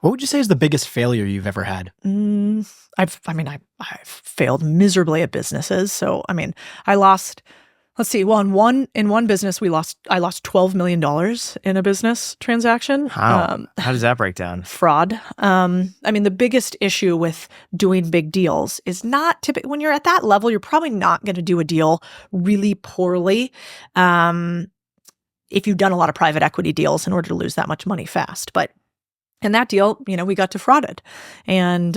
What would you say is the biggest failure you've ever had? I've failed miserably at businesses. So, I lost, let's see, well, in one business, I lost $12 million in a business transaction. How? How does that break down? Fraud. The biggest issue with doing big deals is not typically when you're at that level, you're probably not going to do a deal really poorly. If you've done a lot of private equity deals in order to lose that much money fast. But in that deal, we got defrauded, and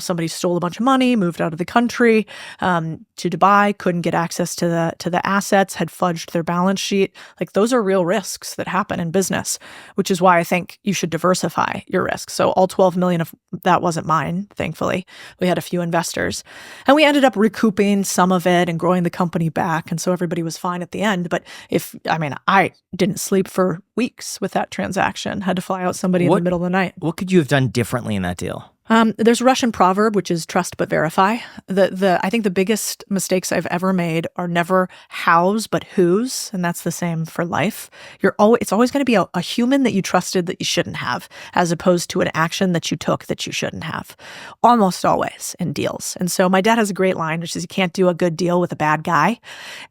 somebody stole a bunch of money, moved out of the country to Dubai, couldn't get access to the assets, had fudged their balance sheet. Like, those are real risks that happen in business, which is why I think you should diversify your risks. So all 12 million of that wasn't mine, thankfully. We had a few investors, and we ended up recouping some of it and growing the company back, and so everybody was fine at the end. But I didn't sleep for weeks with that transaction. Had to fly out somebody in the middle of the night. What could you have done differently in that deal? There's a Russian proverb, which is trust but verify. I think the biggest mistakes I've ever made are never hows but whos, and that's the same for life. It's always going to be a human that you trusted that you shouldn't have, as opposed to an action that you took that you shouldn't have. Almost always in deals. And so my dad has a great line, which is you can't do a good deal with a bad guy.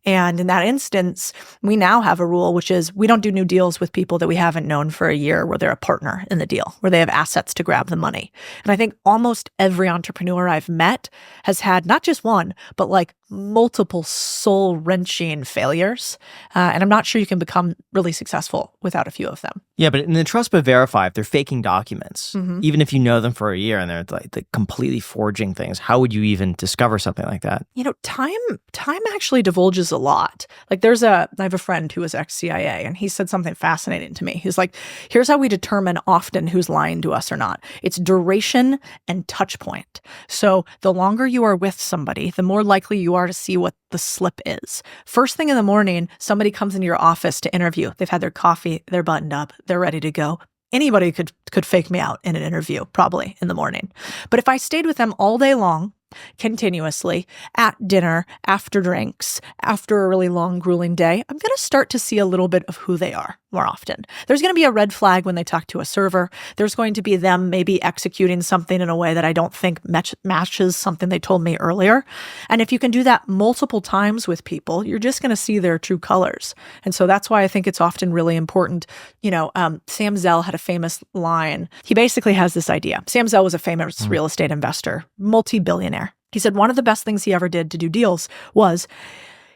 And in that instance, we now have a rule, which is we don't do new deals with people that we haven't known for a year, where they're a partner in the deal, where they have assets to grab the money. And I think almost every entrepreneur I've met has had not just one, but like multiple soul-wrenching failures. And I'm not sure you can become really successful without a few of them. Yeah, but in the trust but verify, if they're faking documents, even if you know them for a year and they're like completely forging things, how would you even discover something like that? Time actually divulges a lot. Like I have a friend who was ex-CIA, and he said something fascinating to me. He's like, here's how we determine often who's lying to us or not. It's duration and touch point. So the longer you are with somebody, the more likely you are to see what the slip is. First thing in the morning, somebody comes into your office to interview. They've had their coffee, they're buttoned up, they're ready to go. Anybody could fake me out in an interview, probably in the morning. But if I stayed with them all day long, continuously, at dinner, after drinks, after a really long, grueling day, I'm going to start to see a little bit of who they are more often. There's going to be a red flag when they talk to a server. There's going to be them maybe executing something in a way that I don't think matches something they told me earlier. And if you can do that multiple times with people, you're just going to see their true colors. And so that's why I think it's often really important. Sam Zell had a famous line. He basically has this idea. Sam Zell was a famous real estate investor, multi-billionaire. He said one of the best things he ever did to do deals was,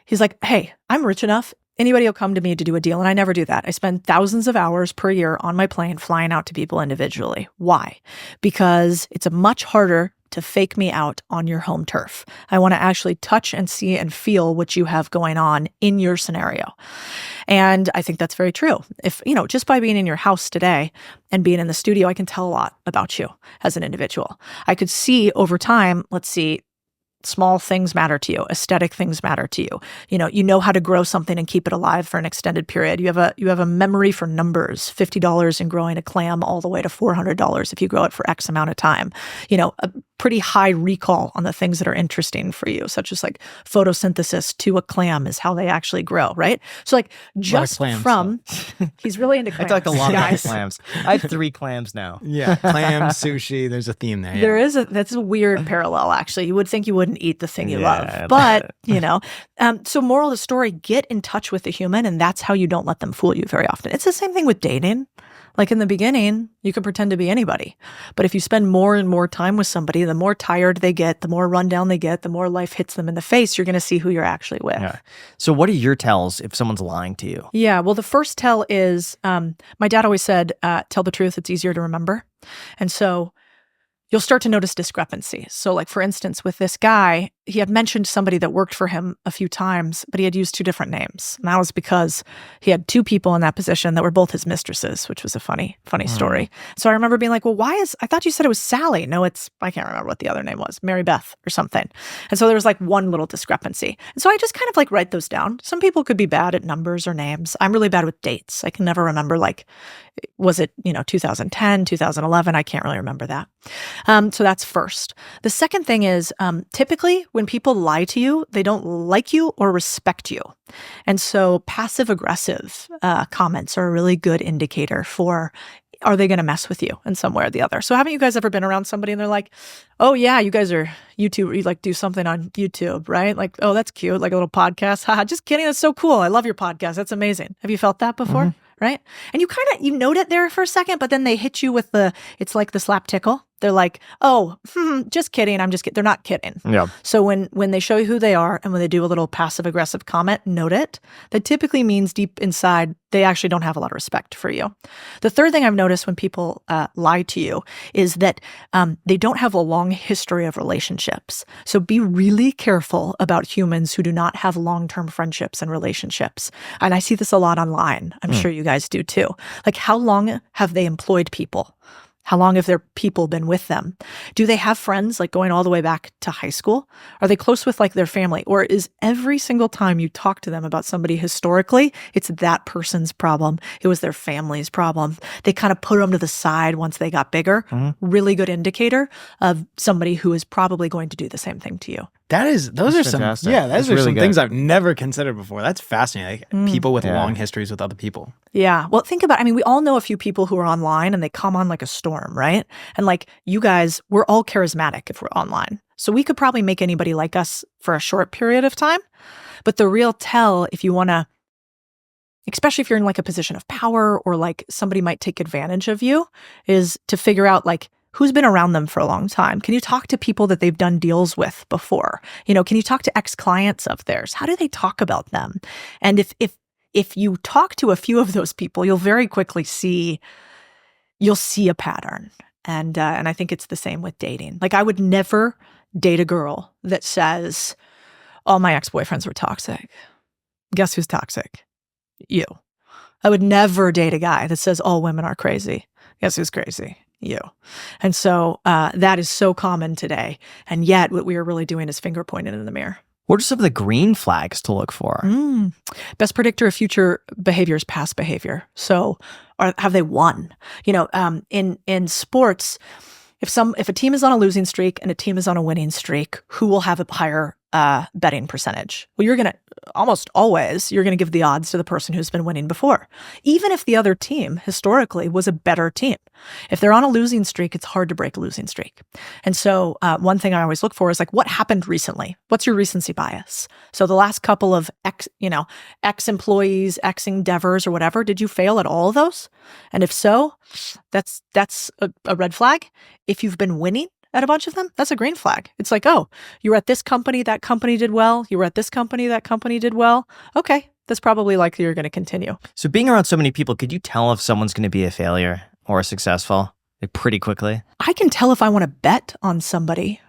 he's like, hey, I'm rich enough. Anybody will come to me to do a deal. And I never do that. I spend thousands of hours per year on my plane flying out to people individually. Why? Because it's much harder to fake me out on your home turf. I want to actually touch and see and feel what you have going on in your scenario. And I think that's very true. If, just by being in your house today and being in the studio, I can tell a lot about you as an individual. I could see over time, small things matter to you. Aesthetic things matter to you. You know how to grow something and keep it alive for an extended period. You have a memory for numbers, $50 in growing a clam all the way to $400 if you grow it for X amount of time. A pretty high recall on the things that are interesting for you, such as like photosynthesis to a clam is how they actually grow, right? So just from, he's really into clams. I talked a lot about clams. I have 3 clams now. Yeah, clams, sushi, there's a theme there. Yeah. That's a weird parallel, actually. You would think you wouldn't eat the thing you love, but so moral of the story, get in touch with the human, and that's how you don't let them fool you very often. It's the same thing with dating. Like in the beginning, you can pretend to be anybody. But if you spend more and more time with somebody, the more tired they get, the more rundown they get, the more life hits them in the face, you're going to see who you're actually with. Yeah. So what are your tells if someone's lying to you? Yeah, well, the first tell is, my dad always said, tell the truth, it's easier to remember. And so you'll start to notice discrepancies. So for instance, with this guy, he had mentioned somebody that worked for him a few times, but he had used 2 different names. And that was because he had 2 people in that position that were both his mistresses, which was a funny story. So I remember being like, well, I thought you said it was Sally. No, I can't remember what the other name was, Mary Beth or something. And so there was one little discrepancy. And so I just kind of write those down. Some people could be bad at numbers or names. I'm really bad with dates. I can never remember, was it, 2010, 2011? I can't really remember that. So that's first. The second thing is, typically when people lie to you, they don't like you or respect you. And so passive aggressive comments are a really good indicator for are they going to mess with you in some way or the other? So haven't you guys ever been around somebody and they're like, oh yeah, you guys are YouTube, you like do something on YouTube, right? Like, oh, that's cute. Like a little podcast. Haha, just kidding. That's so cool. I love your podcast. That's amazing. Have you felt that before? Right? And you note it there for a second, but then they hit you with it's like the slap tickle. They're like, oh, just kidding. I'm just kidding. They're not kidding. Yeah. So when they show you who they are and when they do a little passive aggressive comment, note it. That typically means deep inside, they actually don't have a lot of respect for you. The third thing I've noticed when people lie to you is that they don't have a long history of relationships. So be really careful about humans who do not have long-term friendships and relationships. And I see this a lot online. I'm sure you guys do too. Like, how long have they employed people? How long have their people been with them? Do they have friends like going all the way back to high school? Are they close with like their family? Or is every single time you talk to them about somebody historically, it's that person's problem? It was their family's problem. They kind of put them to the side once they got bigger. Really good indicator of somebody who is probably going to do the same thing to you. Those are fantastic. those are really some good. things I've never considered before. That's fascinating. Like, people with long histories with other people. Yeah. Well, think about, we all know a few people who are online and they come on like a storm, right? And like you guys, we're all charismatic if we're online. So we could probably make anybody like us for a short period of time. But the real tell, if you want to, especially if you're in like a position of power or like somebody might take advantage of you, is to figure out like, who's been around them for a long time? Can you talk to people that they've done deals with before? Can you talk to ex-clients of theirs? How do they talk about them? And if you talk to a few of those people, you'll very quickly see a pattern. And I think it's the same with dating. Like, I would never date a girl that says, all my ex-boyfriends were toxic. Guess who's toxic? You. I would never date a guy that says all women are crazy. Guess who's crazy? You. And so that is so common today. And yet what we are really doing is finger pointing in the mirror. What are some of the green flags to look for? Best predictor of future behavior is past behavior. So have they won? In sports, if a team is on a losing streak and a team is on a winning streak, who will have a higher betting percentage? Well, you're going to give the odds to the person who's been winning before, even if the other team historically was a better team. If they're on a losing streak, it's hard to break a losing streak. And so one thing I always look for is like, what happened recently? What's your recency bias? So the last couple of ex-employees, ex-endeavors or whatever, did you fail at all of those? And if so, that's a red flag. If you've been winning at a bunch of them, that's a green flag. It's like, oh, you were at this company, that company did well. You were at this company, that company did well. Okay, that's probably likely you're going to continue. So being around so many people, could you tell if someone's going to be a failure or successful pretty quickly? I can tell if I want to bet on somebody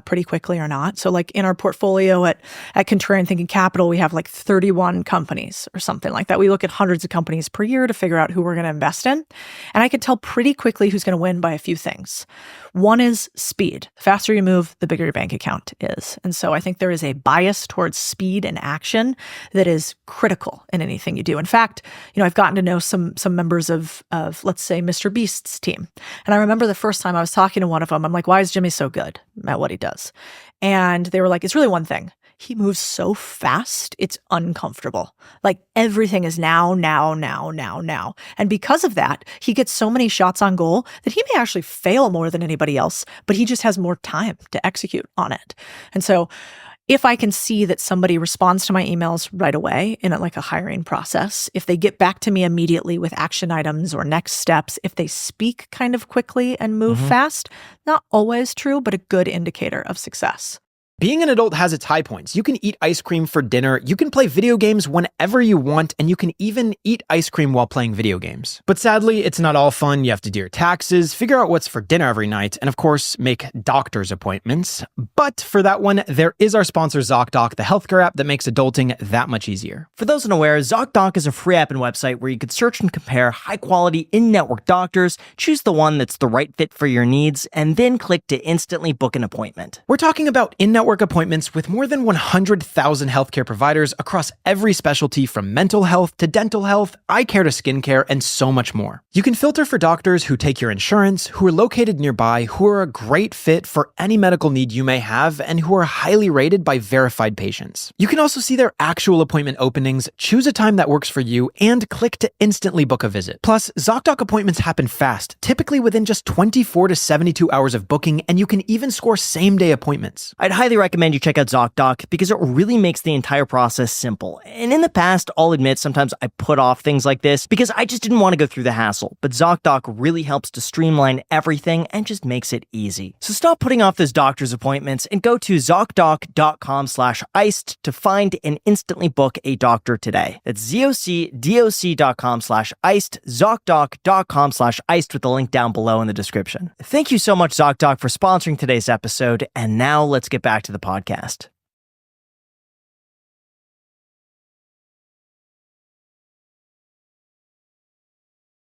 pretty quickly or not. So like in our portfolio at Contrarian Thinking Capital, we have like 31 companies or something like that. We look at hundreds of companies per year to figure out who we're going to invest in. And I can tell pretty quickly who's going to win by a few things. One is speed. The faster you move, the bigger your bank account is. And so I think there is a bias towards speed and action that is critical in anything you do. In fact, I've gotten to know some members of let's say Mr. Beast's team. And I remember the first time I was talking to one of them, I'm like, why is Jimmy so good at what he does? And they were like, it's really one thing. He moves so fast, it's uncomfortable. Like everything is now. And because of that, he gets so many shots on goal that he may actually fail more than anybody else, but he just has more time to execute on it. And so if I can see that somebody responds to my emails right away in a hiring process, if they get back to me immediately with action items or next steps, if they speak kind of quickly and move fast, not always true, but a good indicator of success. Being an adult has its high points. You can eat ice cream for dinner, you can play video games whenever you want, and you can even eat ice cream while playing video games. But sadly, it's not all fun. You have to do your taxes, figure out what's for dinner every night, and of course, make doctor's appointments. But for that one, there is our sponsor ZocDoc, the healthcare app that makes adulting that much easier. For those unaware, ZocDoc is a free app and website where you can search and compare high-quality in-network doctors, choose the one that's the right fit for your needs, and then click to instantly book an appointment. We're talking about in-network in-network appointments with more than 100,000 healthcare providers across every specialty from mental health to dental health, eye care to skincare, and so much more. You can filter for doctors who take your insurance, who are located nearby, who are a great fit for any medical need you may have, and who are highly rated by verified patients. You can also see their actual appointment openings, choose a time that works for you, and click to instantly book a visit. Plus, ZocDoc appointments happen fast, typically within just 24 to 72 hours of booking, and you can even score same-day appointments. I'd highly recommend you check out ZocDoc because it really makes the entire process simple. And in the past, I'll admit sometimes I put off things like this because I just didn't want to go through the hassle. But ZocDoc really helps to streamline everything and just makes it easy. So stop putting off those doctor's appointments and go to ZocDoc.com/iced to find and instantly book a doctor today. That's ZocDoc.com/iced, ZocDoc.com/iced with the link down below in the description. Thank you so much, ZocDoc, for sponsoring today's episode. And now let's get back to the podcast.